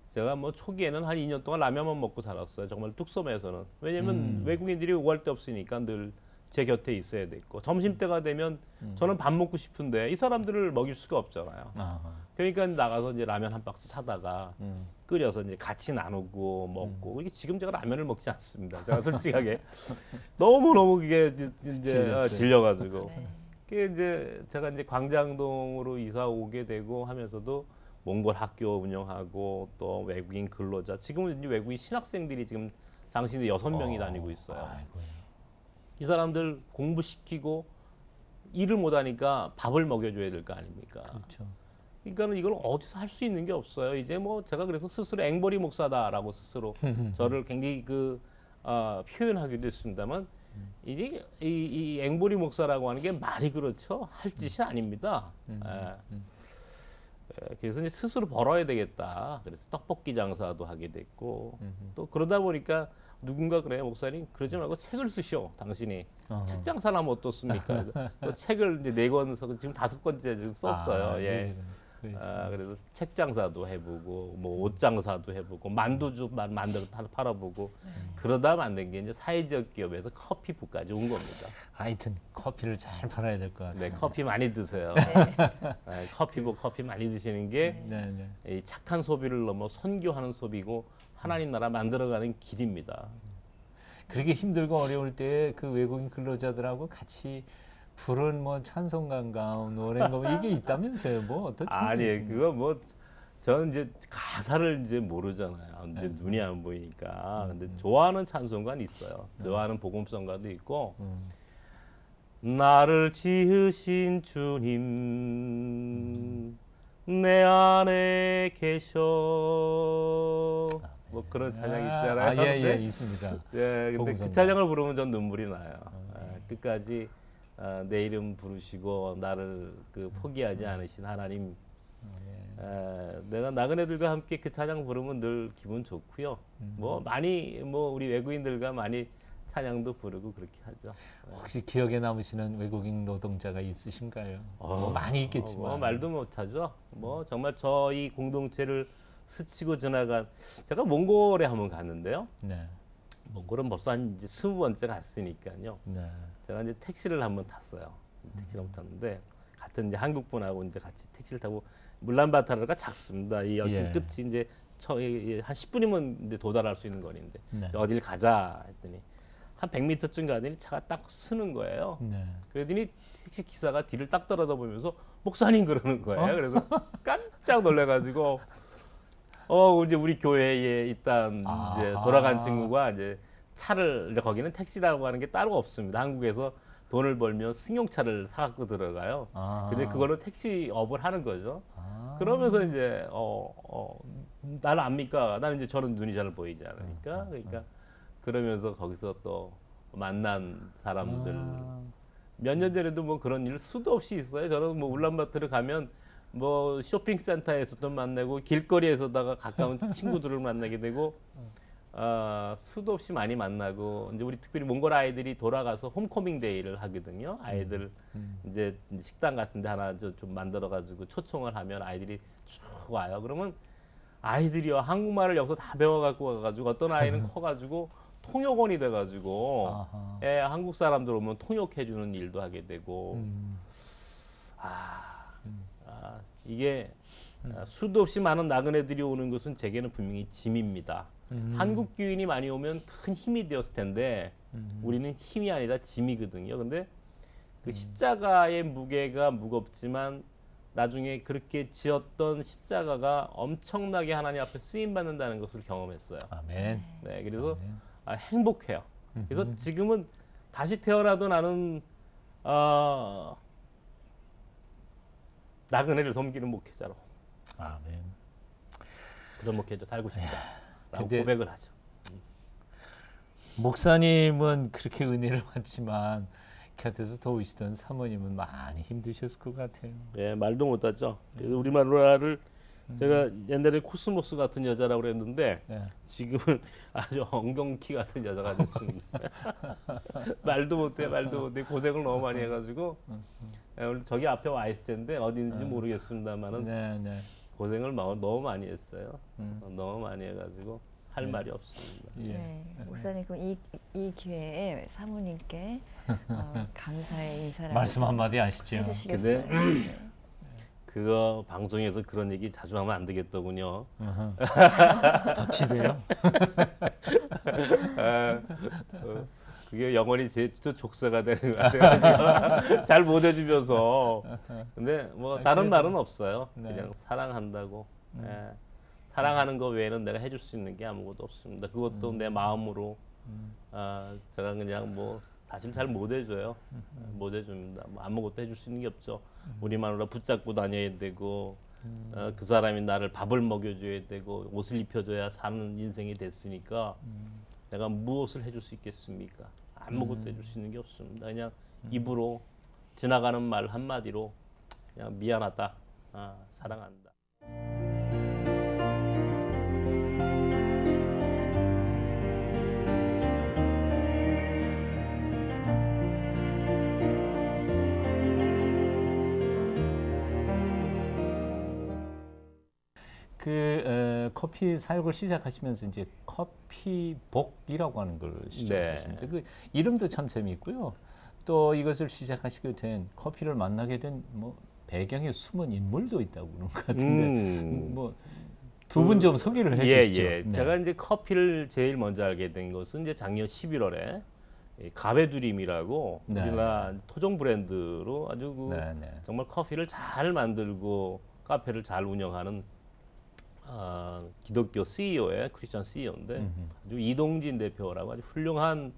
제가 뭐 초기에는 한 2년 동안 라면만 먹고 살았어요. 정말 뚝섬에서는. 왜냐면 외국인들이 오갈 데 없으니까 늘 제 곁에 있어야 됐고 점심 때가 되면 저는 밥 먹고 싶은데 이 사람들을 먹일 수가 없잖아요. 그러니까 나가서 이제 라면 한 박스 사다가 끓여서 이제 같이 나누고 먹고 이게 지금 제가 라면을 먹지 않습니다. 제가 솔직하게 너무 그게 이제 질려가지고 그게 이제 제가 이제 광장동으로 이사 오게 되고 하면서도 몽골 학교 운영하고 또 외국인 근로자 지금은 이제 외국인 신학생들이 지금 장신대 6명이 다니고 있어요. 아이고야. 이 사람들 공부시키고 일을 못하니까 밥을 먹여줘야 될 거 아닙니까? 그렇죠. 그러니까는 이걸 어디서 할 수 있는 게 없어요. 이제 뭐 제가 그래서 스스로 앵벌이 목사다라고 스스로 저를 굉장히 표현하기도 했습니다만 이게 이 앵벌이 목사라고 하는 게 말이 그렇죠. 할 짓이 아닙니다. 그래서 이제 스스로 벌어야 되겠다. 그래서 떡볶이 장사도 하게 됐고 또 그러다 보니까 누군가 그래요. 목사님 그러지 말고 책을 쓰시오. 당신이 책 장사를 하면 어떻습니까? 또 책을 이제 4권 지금 5권째 지금 썼어요. 예. 그래서 책 장사도 해보고 뭐 옷 장사도 해보고 만두주 만들어 팔아보고 그러다 만든 게 이제 사회적 기업에서 커피부까지 온 겁니다. 하여튼 커피를 잘 팔아야 될 것 같아요. 네, 커피 많이 드세요. 네, 커피 많이 드시는 게 이 착한 소비를 넘어 선교하는 소비고 하나님 나라 만들어가는 길입니다. 그렇게 힘들고 어려울 때 그 외국인 근로자들하고 같이 부른 뭐 찬송가인가 노래인가 이게 있다면서요? 뭐 어떤 아니 그거 뭐 저는 이제 가사를 이제 모르잖아요. 이제 눈이 안 보이니까. 근데 좋아하는 찬송가는 있어요. 좋아하는 복음성가도 있고. 나를 지으신 주님 내 안에 계셔. 뭐 그런 찬양 있잖아요. 예, 있습니다. 예, 근데 그 찬양을 부르면 전 눈물이 나요. 끝까지 내 이름 부르시고 나를 포기하지 않으신 하나님. 내가 나그네들과 함께 그 찬양 부르면 늘 기분 좋고요. 뭐 많이 우리 외국인들과 많이 찬양도 부르고 그렇게 하죠. 혹시 기억에 남으시는 외국인 노동자가 있으신가요? 뭐 많이 있겠지만 말도 못하죠. 뭐 정말 저희 공동체를 스치고 지나간 제가 몽골에 한번 갔는데요. 네. 몽골은 벌써 한 이제 20번째 갔으니까요. 네. 제가 이제 택시를 한번 탔어요. 택시를 한번 탔는데 같은 이제 한국 분하고 이제 같이 택시를 타고 물란바타르가 작습니다. 이 여기 끝이 이제 한 10분이면 이제 도달할 수 있는 거리인데 어딜 가자 했더니 한 100m쯤 가더니 차가 딱 쓰는 거예요. 그러더니 택시 기사가 뒤를 딱 떨어다 보면서 목사님 그러는 거예요. 그래서 깜짝 놀래가지고 이제 우리 교회에 있던 이제 돌아간 친구가 이제 차를 이제 거기는 택시라고 하는 게 따로 없습니다. 한국에서 돈을 벌면 승용차를 사갖고 들어가요. 근데 그거는 택시업을 하는 거죠. 그러면서 이제 나를 압니까? 나는 이제 저는 눈이 잘 보이지 않으니까. 그러니까 그러면서 거기서 또 만난 사람들 몇 년 전에도 뭐 그런 일 수도 없이 있어요. 저는 뭐 울란바토르 가면 뭐 쇼핑센터에서도 만나고 길거리에서다가 가까운 친구들을 만나게 되고 수도 없이 많이 만나고 이제 우리 특별히 몽골 아이들이 돌아가서 홈커밍 데이를 하거든요. 아이들 이제 식당 같은 데 하나 좀 만들어 가지고 초청을 하면 아이들이 쭉 와요. 그러면 아이들이요 한국말을 여기서 다 배워 갖고 와 가지고 어떤 아이는 커 가지고 통역원이 돼 가지고 한국 사람들 오면 통역해 주는 일도 하게 되고 이게 수도 없이 많은 나그네들이 오는 것은 제게는 분명히 짐입니다. 한국 교인이 많이 오면 큰 힘이 되었을 텐데 우리는 힘이 아니라 짐이거든요. 근데 그 십자가의 무게가 무겁지만 나중에 그렇게 지었던 십자가가 엄청나게 하나님 앞에 쓰임 받는다는 것을 경험했어요. 아멘. 네, 그래서 행복해요. 그래서 지금은 다시 태어나도 나는 나그네를 섬기는 목회자로. 아멘. 그런 목회자 살고 싶다. 라고 근데 고백을 하죠. 목사님은 그렇게 은혜를 받지만 곁에서 도우시던 사모님은 많이 힘드셨을 것 같아요. 네, 말도 못하죠. 그래서 우리 마누라를 제가 옛날에 코스모스 같은 여자라고 그랬는데 지금은 아주 엉겅키 같은 여자가 됐습니다. 말도 못해 고생을 너무 많이 해가지고 오늘 저기 앞에 와 있을 텐데 어디인지 모르겠습니다만은 고생을 너무 많이 했어요. 너무 많이 해가지고 할 말이 없습니다. 네, 목사님 그럼 이 기회에 사모님께 감사의 인사를 말씀 한마디 하시죠. 해주시겠어요? 근데 그거 방송에서 그런 얘기 자주 하면 안 되겠더군요. 덧치돼요? 그게 영원히 제 족쇄가 되는 것 같아요. 잘 못 해주면서. 근데 뭐 다른 말은 없어요. 그냥 사랑한다고. 사랑하는 거 외에는 내가 해줄 수 있는 게 아무것도 없습니다. 그것도 내 마음으로. 제가 그냥 뭐 사실 잘 못 해줘요. 못 해줍니다. 뭐 아무것도 해줄 수 있는 게 없죠. 우리 마누라 붙잡고 다녀야 되고 그 사람이 나를 밥을 먹여줘야 되고 옷을 입혀줘야 사는 인생이 됐으니까 내가 무엇을 해줄 수 있겠습니까? 아무것도 해줄 수 있는 게 없습니다. 그냥 입으로 지나가는 말 한마디로 그냥 미안하다, 사랑한다. 커피 사육을 시작하시면서 이제 커피복이라고 하는 걸 시작하셨는데 그 이름도 참 재미있고요. 또 이것을 시작하시게 된 커피를 만나게 된 뭐 배경에 숨은 인물도 있다고 그런 것 같은데 뭐 두 분 좀 소개를 해주시죠. 네. 제가 이제 커피를 제일 먼저 알게 된 것은 이제 작년 11월에 가베두림이라고 우리나라 토종 브랜드로 아주 정말 커피를 잘 만들고 카페를 잘 운영하는 기독교 CEO의 크리스천 CEO인데 아주 이동진 대표라고 아주 훌륭한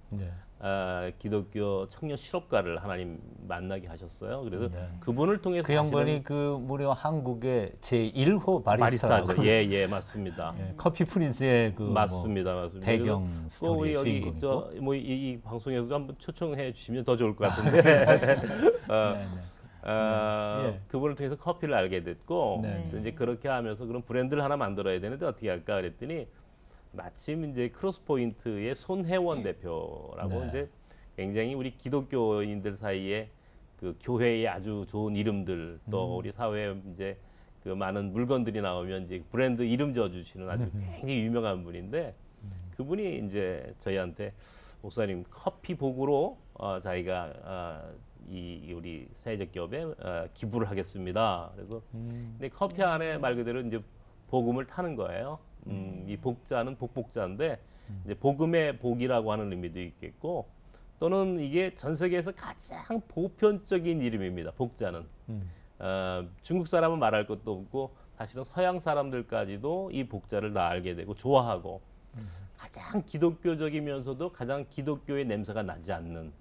기독교 청년 실업가를 하나님 만나게 하셨어요. 그래서 그분을 통해서 그 양반이 그 무려 한국의 제1호 바리스타죠. 예, 맞습니다. 커피 프린스의 그 맞습니다. 배경 스토리의 주인공이고. 뭐 이 방송에서 한번 초청해 주시면 더 좋을 것 같은데. 그분을 통해서 커피를 알게 됐고 이제 그렇게 하면서 그런 브랜드를 하나 만들어야 되는데 어떻게 할까 그랬더니 마침 이제 크로스포인트의 손혜원 대표라고 이제 굉장히 우리 기독교인들 사이에 그 교회에 아주 좋은 이름들 또 우리 사회에 이제 그 많은 물건들이 나오면 이제 브랜드 이름 지어주시는 아주 굉장히 유명한 분인데 그분이 이제 저희한테 목사님 커피복으로 자기가 이 우리 사회적 기업에 기부를 하겠습니다. 그래서 근데 커피 안에 말 그대로 이제 복음을 타는 거예요. 이 복자는 복복자인데 이제 복음의 복이라고 하는 의미도 있겠고 또는 이게 전 세계에서 가장 보편적인 이름입니다. 복자는 중국 사람은 말할 것도 없고 사실은 서양 사람들까지도 이 복자를 다 알게 되고 좋아하고 가장 기독교적이면서도 가장 기독교의 냄새가 나지 않는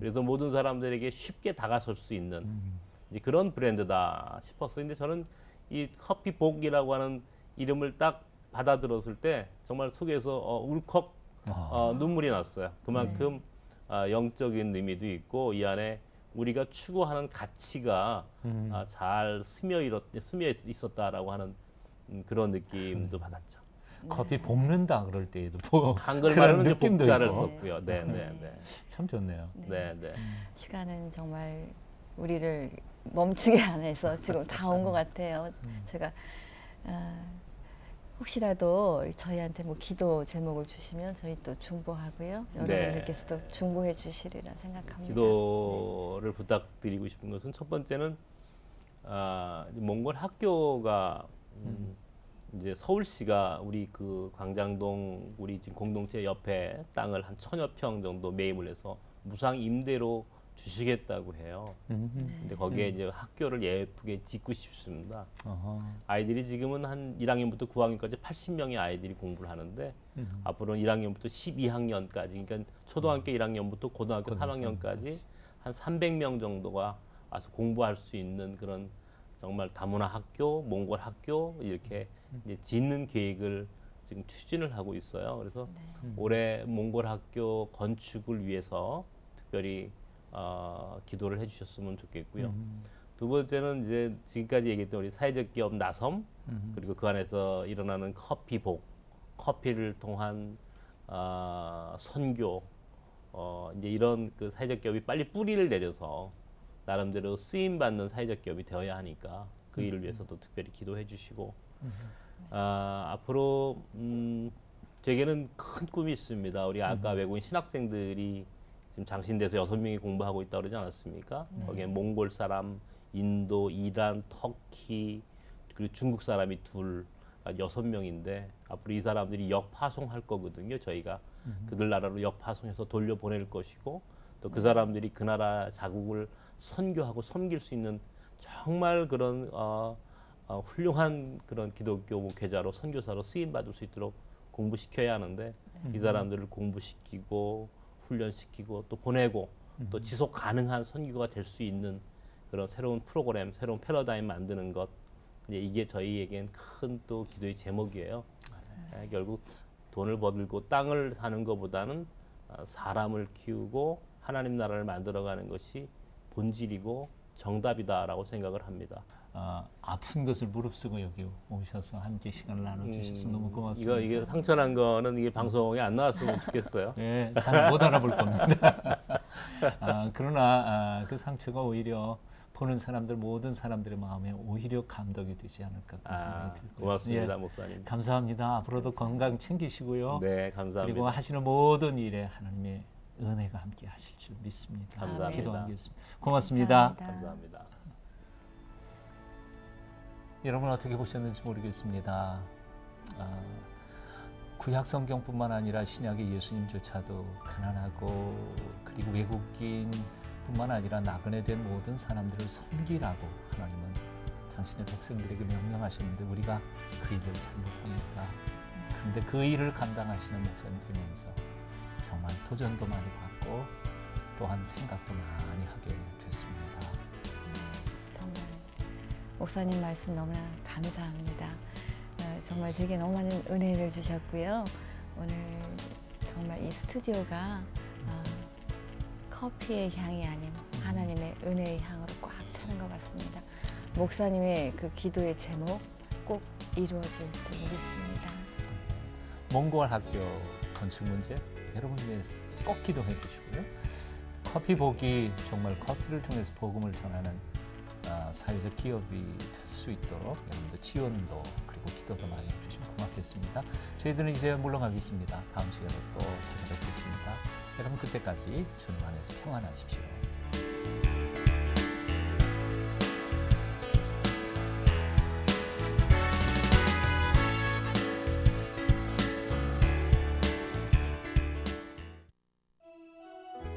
그래서 모든 사람들에게 쉽게 다가설 수 있는 이제 그런 브랜드다 싶었어요. 근데 저는 이 커피복이라고 하는 이름을 딱 받아들었을 때 정말 속에서 울컥 눈물이 났어요. 그만큼 영적인 의미도 있고 이 안에 우리가 추구하는 가치가 잘 스며 있었다라고 하는 그런 느낌도 받았죠. 커피 볶는다 그럴 때에도 한글말로는 이제 느낌도 복자를 있고. 썼고요. 네. 참 좋네요. 네. 시간은 정말 우리를 멈추게 안 해서 지금 다 온 것 같아요. 제가 혹시라도 저희한테 뭐 기도 제목을 주시면 저희 또 중보하고요. 여러분들께서도 중보해 주시리라 생각합니다. 기도를 부탁드리고 싶은 것은 첫 번째는 몽골 학교가 이제 서울시가 우리 그 광장동 우리 지금 공동체 옆에 땅을 한 1000여 평 정도 매입을 해서 무상 임대로 주시겠다고 해요. 근데 거기에 이제 학교를 예쁘게 짓고 싶습니다. 아이들이 지금은 한 1학년부터 9학년까지 80명의 아이들이 공부를 하는데 앞으로는 1학년부터 12학년까지 그러니까 초등학교 1학년부터 고등학교 3학년까지 한 300명 정도가 와서 공부할 수 있는 그런 정말 다문화 학교, 몽골 학교 이렇게 이제 짓는 계획을 지금 추진을 하고 있어요. 그래서 올해 몽골 학교 건축을 위해서 특별히 기도를 해주셨으면 좋겠고요. 두 번째는 이제 지금까지 얘기했던 우리 사회적 기업 나섬 그리고 그 안에서 일어나는 커피복, 커피를 통한 선교 이제 이런 그 사회적 기업이 빨리 뿌리를 내려서 나름대로 쓰임 받는 사회적 기업이 되어야 하니까 그 일을 위해서도 특별히 기도해 주시고 앞으로 제게는 큰 꿈이 있습니다. 우리 아까 외국인 신학생들이 지금 장신대에서 6명이 공부하고 있다고 그러지 않았습니까? 거기에 몽골 사람, 인도, 이란, 터키 그리고 중국 사람이 6명인데 앞으로 이 사람들이 역파송할 거거든요. 저희가 그들 나라로 역파송해서 돌려보낼 것이고 또 그 사람들이 그 나라 자국을 선교하고 섬길 수 있는 정말 그런 훌륭한 그런 기독교 목회자로 선교사로 쓰임 받을 수 있도록 공부시켜야 하는데 이 사람들을 공부시키고 훈련시키고 또 보내고 또 지속 가능한 선교가 될 수 있는 그런 새로운 프로그램, 새로운 패러다임 만드는 것 이게 저희에겐 큰 또 기도의 제목이에요. 결국 돈을 벌고 땅을 사는 것보다는 사람을 키우고 하나님 나라를 만들어가는 것이 본질이고 정답이다라고 생각을 합니다. 아픈 것을 무릅쓰고 여기 오셔서 함께 시간을 나눠주셔서 너무 고맙습니다. 이게 상처난 거는 이게 방송에 안 나왔으면 좋겠어요. 네, 잘 못 알아볼 겁니다. 그러나 그 상처가 오히려 보는 사람들 모든 사람들의 마음에 오히려 감동이 되지 않을까 그런 생각이 들고요. 고맙습니다, 목사님. 감사합니다. 앞으로도 건강 챙기시고요. 네, 감사합니다. 그리고 하시는 모든 일에 하나님의 은혜가 함께 하실 줄 믿습니다. 감사합니다. 기도하겠습니다. 고맙습니다. 감사합니다. 여러분 어떻게 보셨는지 모르겠습니다. 구약 성경뿐만 아니라 신약의 예수님조차도 가난하고 그리고 외국인뿐만 아니라 나그네 된 모든 사람들을 섬기라고 하나님은 당신의 백성들에게 명령하셨는데 우리가 그 일을 잘 못합니다. 그런데 그 일을 감당하시는 목사님 되면서 정말 도전도 많이 받고 또한 생각도 많이 하게 됐습니다. 정말 목사님 말씀 너무나 감사합니다. 정말 제게 너무 많은 은혜를 주셨고요. 오늘 정말 이 스튜디오가 커피의 향이 아닌 하나님의 은혜의 향으로 꽉 차는 것 같습니다. 목사님의 그 기도의 제목 꼭 이루어질 줄 믿습니다. 몽골 학교 건축 문제 여러분을 위해서 꼭 기도해 주시고요. 커피복이 정말 커피를 통해서 복음을 전하는 사회적 기업이 될 수 있도록 여러분들 지원도 그리고 기도도 많이 해주시면 고맙겠습니다. 저희들은 이제 물러가겠습니다. 다음 시간에 또 찾아뵙겠습니다. 여러분 그때까지 주님 안에서 평안하십시오.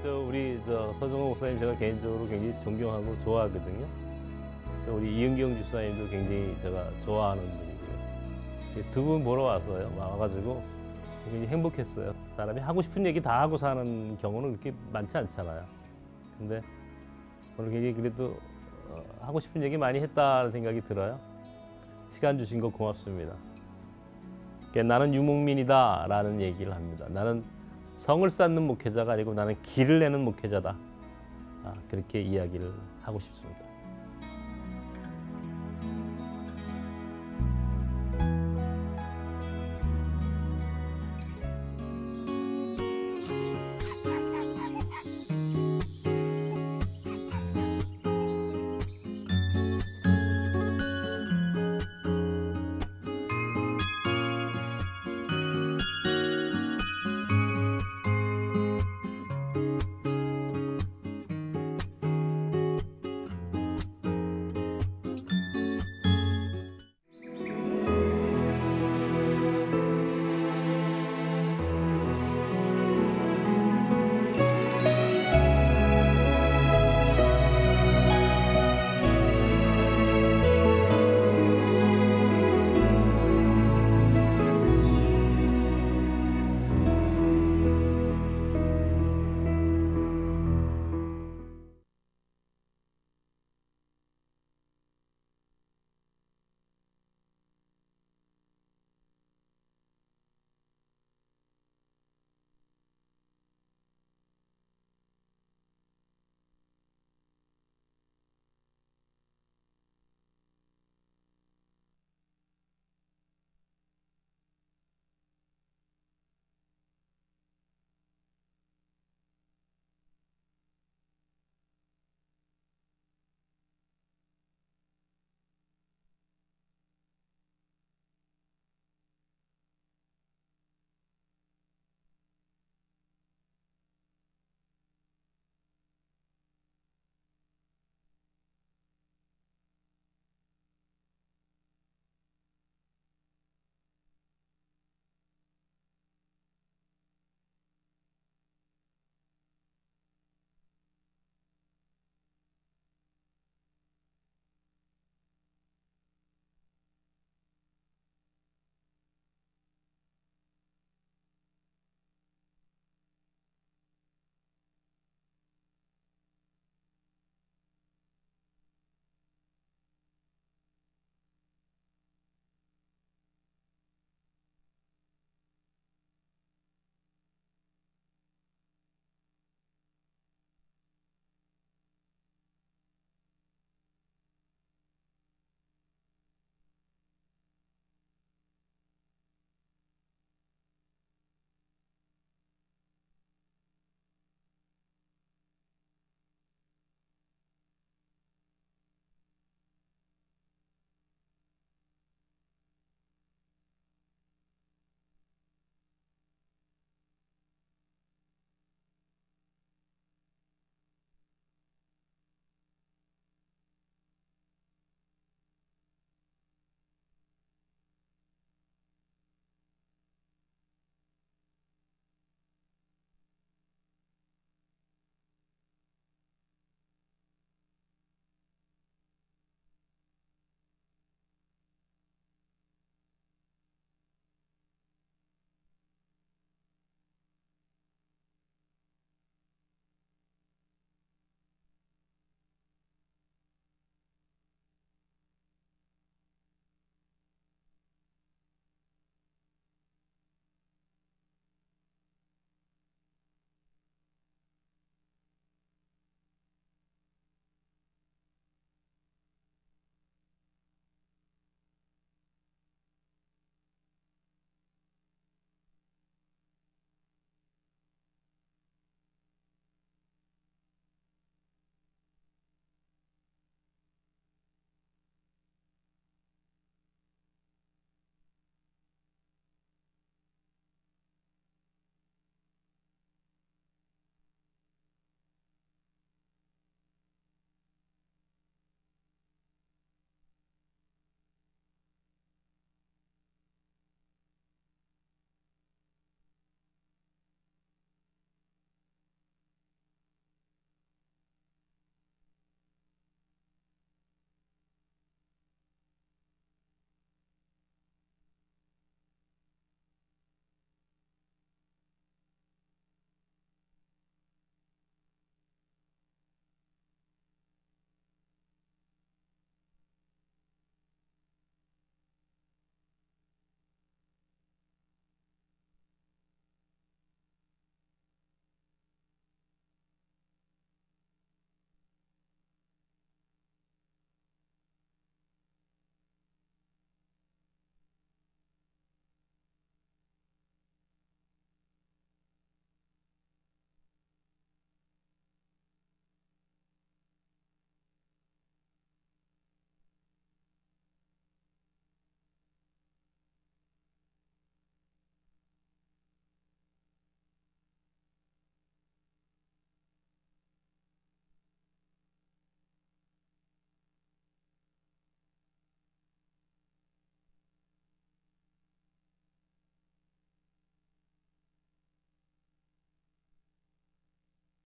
또 우리 서정호 목사님 제가 개인적으로 굉장히 존경하고 좋아하거든요. 또 우리 이은경 집사님도 굉장히 제가 좋아하는 분이고요. 두 분 보러 왔어요. 와가지고 굉장히 행복했어요. 사람이 하고 싶은 얘기 다 하고 사는 경우는 그렇게 많지 않잖아요. 근데 오늘 굉장히 그래도 하고 싶은 얘기 많이 했다는 생각이 들어요. 시간 주신 거 고맙습니다. 나는 유목민이다라는 얘기를 합니다. 나는 성을 쌓는 목회자가 아니고 나는 길을 내는 목회자다. 그렇게 이야기를 하고 싶습니다.